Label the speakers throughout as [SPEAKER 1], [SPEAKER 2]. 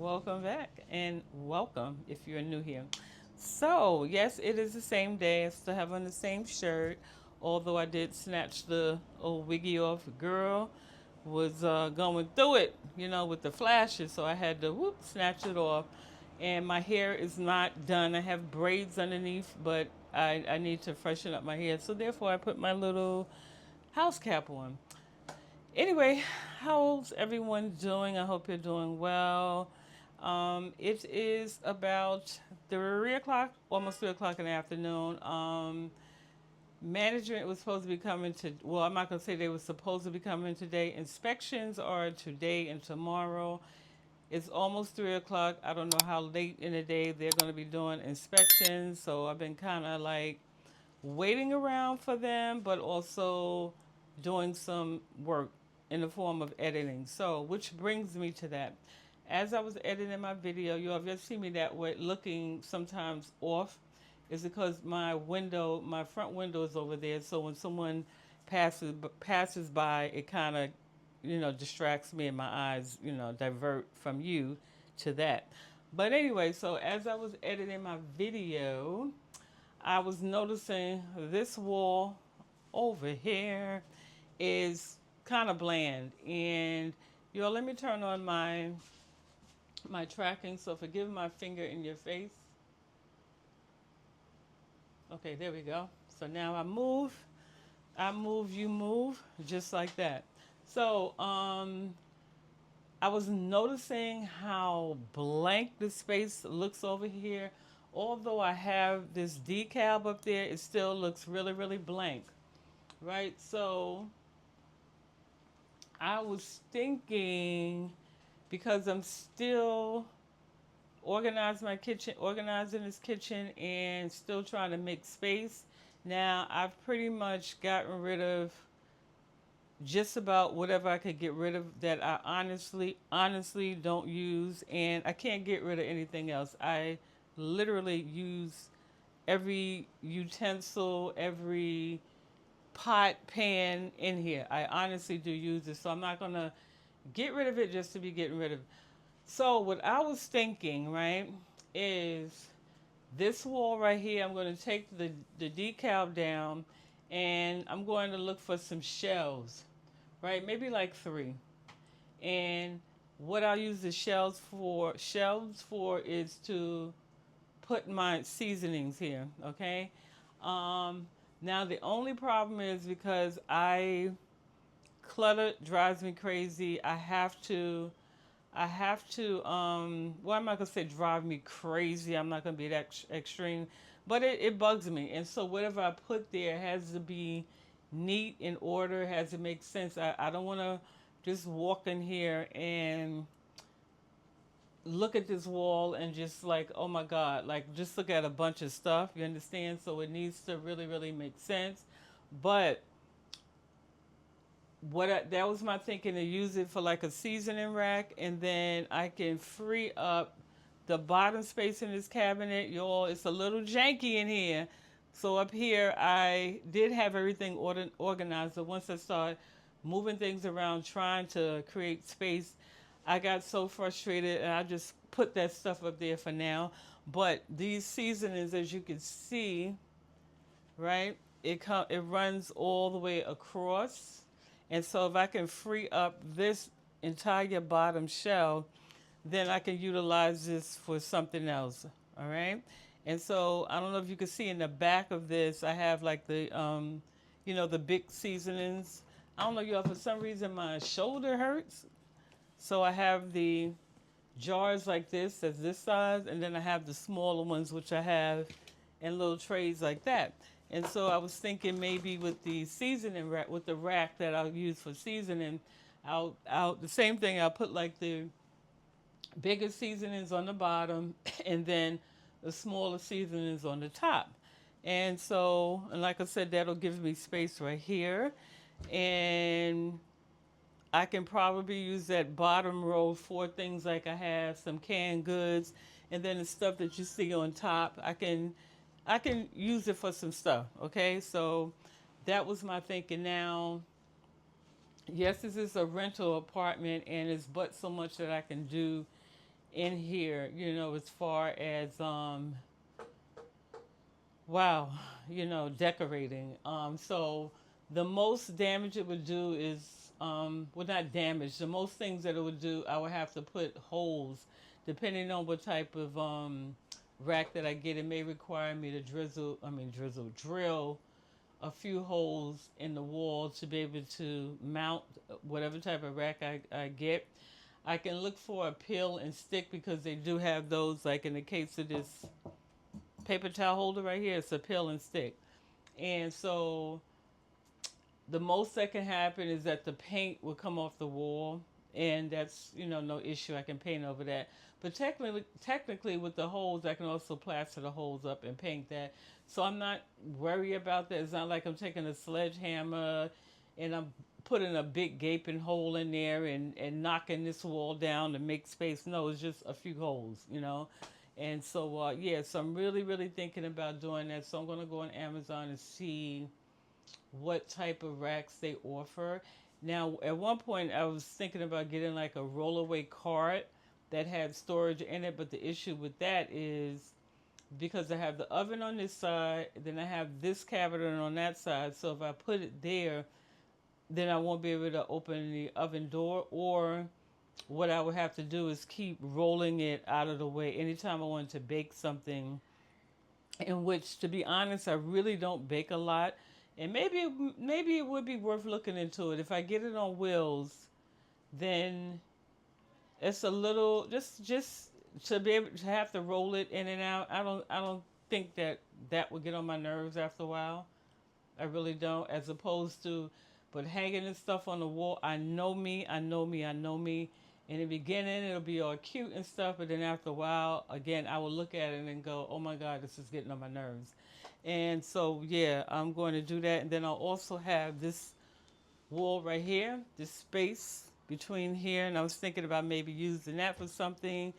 [SPEAKER 1] welcome back and welcome if you're new here. So, yes, it is the same day. I still have on the same shirt, although I did snatch the old wiggy off. Girl was going through it, with the flashes, so I had to snatch it off. And my hair is not done. I have braids underneath, but I need to freshen up my hair. So, therefore, I put my little house cap on. Anyway, how's everyone doing? I hope you're doing well. It is about 3 o'clock, almost 3 o'clock in the afternoon. Management was supposed to be coming to, well, I'm not going to say they were supposed to be coming today. Inspections are today and tomorrow. It's almost 3 o'clock. I don't know how late in the day they're going to be doing inspections. So I've been kind of like waiting around for them, but also doing some work in the form of editing. So, which brings me to that. As I was editing my video, you have just seen me that way, looking sometimes off, is because my front window is over there. So when someone passes by, it kind of, distracts me and my eyes, divert from you to that. But anyway, so as I was editing my video, I was noticing this wall over here is kind of bland. And let me turn on my tracking. So forgive my finger in your face. Okay, there we go. So now I move, you move, just like that. So I was noticing how blank the space looks over here. Although I have this decal up there, it still looks really, really blank, right? So I was thinking, because I'm still organizing this kitchen and still trying to make space. Now I've pretty much gotten rid of just about whatever I could get rid of that I honestly don't use, and I can't get rid of anything else. I literally use every utensil, every pot, pan in here. I honestly do use it, so I'm not gonna get rid of it just to be getting rid of it. So what I was thinking, right, is this wall right here. I'm going to take the decal down, and I'm going to look for some shelves, right? Maybe like three. And what I'll use the shelves for is to put my seasonings here, okay? Now the only problem is because clutter drives me crazy. Well, I'm not going to say drive me crazy. I'm not going to be that extreme, but it bugs me. And so whatever I put there has to be neat, in order, has to make sense. I don't want to just walk in here and look at this wall and just like, oh my God, like just look at a bunch of stuff. You understand? So it needs to really, really make sense. But that was my thinking, to use it for like a seasoning rack, and then I can free up the bottom space in this cabinet. Y'all, it's a little janky in here. So up here, I did have everything organized. But once I started moving things around, trying to create space, I got so frustrated, and I just put that stuff up there for now. But these seasonings, as you can see, right, it runs all the way across. And so if I can free up this entire bottom shelf, then I can utilize this for something else. All right. And so I don't know if you can see in the back of this, I have like the big seasonings. I don't know, y'all, for some reason my shoulder hurts. So I have the jars like this, that's this size, and then I have the smaller ones, which I have in little trays like that. And so I was thinking maybe with the seasoning rack, with the rack that I'll use for seasoning, I'll the same thing. I'll put like the bigger seasonings on the bottom, and then the smaller seasonings on the top. And so, and like I said, that'll give me space right here, and I can probably use that bottom row for things like I have some canned goods, and then the stuff that you see on top. I can use it for some stuff. Okay, so that was my thinking. Now, yes, this is a rental apartment, and it's but so much that I can do in here, as far as wow, decorating. So the most damage it would do is, well, not damage. The most things that it would do, I would have to put holes, depending on what type of rack that I get. It may require me to drill a few holes in the wall to be able to mount whatever type of rack I get. I can look for a peel and stick because they do have those, like in the case of this paper towel holder right here, it's a peel and stick. And so the most that can happen is that the paint will come off the wall, and that's no issue. I can paint over that. But technically with the holes, I can also plaster the holes up and paint that. So I'm not worried about that. It's not like I'm taking a sledgehammer and I'm putting a big gaping hole in there and knocking this wall down to make space. No, it's just a few holes. And so yeah, so I'm really really thinking about doing that. So I'm gonna go on Amazon and see what type of racks they offer. Now, at one point, I was thinking about getting like a rollaway cart that had storage in it, but the issue with that is because I have the oven on this side, then I have this cabinet on that side. So if I put it there, then I won't be able to open the oven door, or what I would have to do is keep rolling it out of the way anytime I want to bake something, in which, to be honest, I really don't bake a lot. And maybe it would be worth looking into it. If I get it on wheels, then it's a little just to be able to have to roll it in and out. I don't think that would get on my nerves after a while. I really don't. As opposed to, but hanging this stuff on the wall, I know me, I know me, I know me. In the beginning, it'll be all cute and stuff, but then after a while, again, I will look at it and go, "Oh my God, this is getting on my nerves." And so, yeah, I'm going to do that. And then I'll also have this wall right here, this space between here. And I was thinking about maybe using that for something.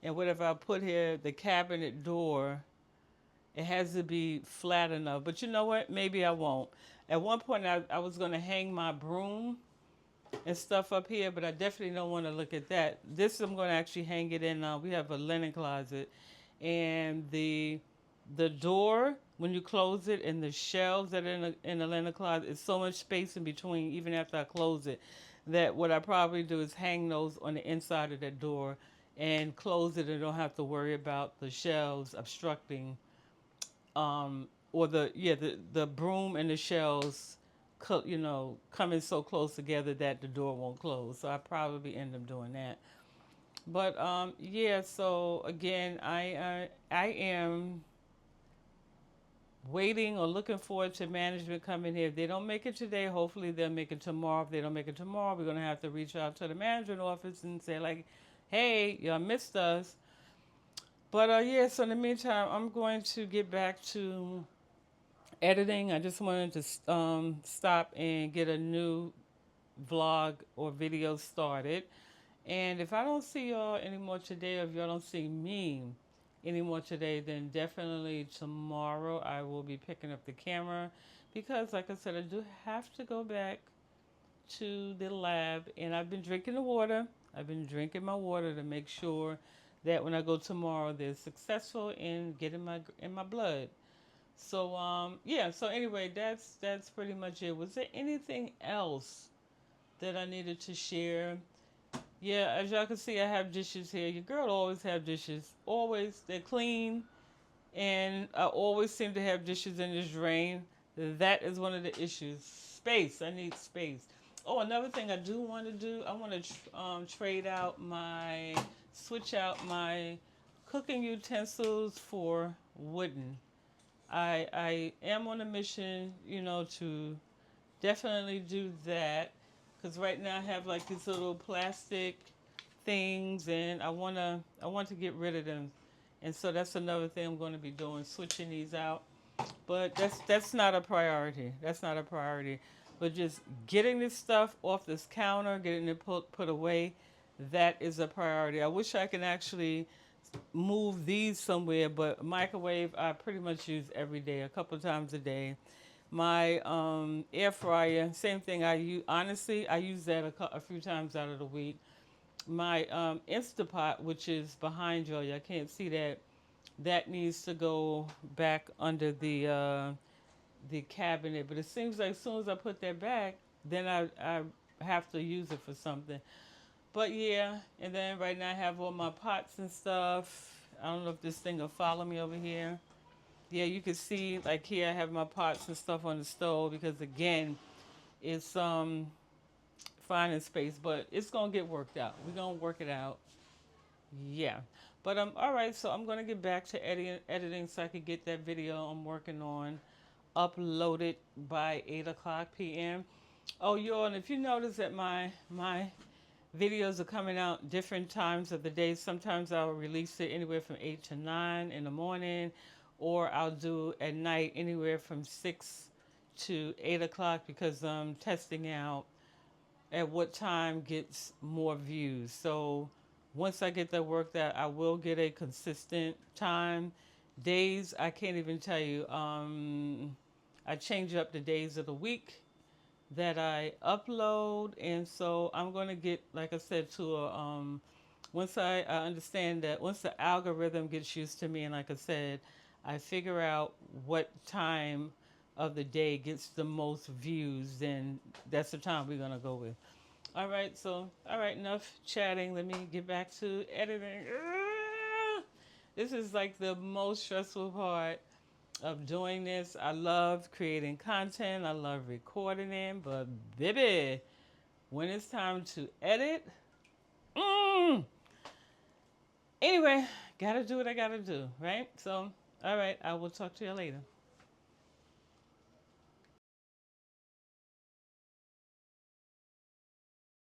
[SPEAKER 1] And whatever I put here, the cabinet door, it has to be flat enough. But you know what? Maybe I won't. At one point, I was going to hang my broom and stuff up here, but I definitely don't want to look at that. This I'm going to actually hang it in. We have a linen closet, and the door when you close it and the shelves that are in the linen closet, it's so much space in between. Even after I close it, that what I probably do is hang those on the inside of that door and close it, and don't have to worry about the shelves obstructing, or the broom and the shelves coming so close together that the door won't close. So I probably end up doing that. But yeah, so again, I am waiting or looking forward to management coming here. If they don't make it today, hopefully they'll make it tomorrow. If they don't make it tomorrow, we're gonna have to reach out to the management office and say like, "Hey, y'all missed us." But yeah, so in the meantime, I'm going to get back to editing. I just wanted to stop and get a new vlog or video started. And if I don't see y'all anymore today, or if y'all don't see me anymore today, then definitely tomorrow I will be picking up the camera, because, like I said, I do have to go back to the lab, and I've been drinking the water. I've been drinking my water to make sure that when I go tomorrow, they're successful in getting my in my blood. So yeah. So anyway, that's pretty much it. Was there anything else that I needed to share? Yeah, as y'all can see, I have dishes here. Your girl always have dishes. Always, they're clean, and I always seem to have dishes in this drain. That is one of the issues. Space. I need space. Oh, another thing I do want to do, I want to switch out my cooking utensils for wooden. I am on a mission, to definitely do that, because right now I have like these little plastic things, and I want to get rid of them, and so that's another thing I'm going to be doing, switching these out. But that's not a priority. That's not a priority. But just getting this stuff off this counter, getting it put away, that is a priority. I wish I could actually move these somewhere, but microwave I pretty much use every day, a couple of times a day. My air fryer, same thing. I use, honestly, I use that a few times out of the week. my Instapot, which is behind y'all. Y'all can't see that. That needs to go back under the cabinet. But it seems like as soon as I put that back, then I have to use it for something. But yeah, and then right now I have all my pots and stuff. I don't know if this thing will follow me over here. Yeah, you can see like here I have my pots and stuff on the stove because again, it's finding space, but it's gonna get worked out. We're gonna work it out. Yeah. But all right, so I'm gonna get back to editing so I can get that video I'm working on uploaded by 8 o'clock p.m. Oh, y'all, and if you notice that my videos are coming out different times of the day. Sometimes I'll release it anywhere from 8 to 9 in the morning, or I'll do at night anywhere from 6 to 8 o'clock because I'm testing out at what time gets more views. So once I get that worked out, I will get a consistent time. Days, I can't even tell you. I change up the days of the week that I upload, and so I'm going to get, like I said, to a once I understand that once the algorithm gets used to me, and like I said, I figure out what time of the day gets the most views, then that's the time we're going to go with. All right, so all right, enough chatting. Let me get back to editing. This is like the most stressful part of doing this. I love creating content. I love recording it, but baby, when it's time to edit, mm, anyway, gotta do what I gotta do, right? So, all right, I will talk to you later.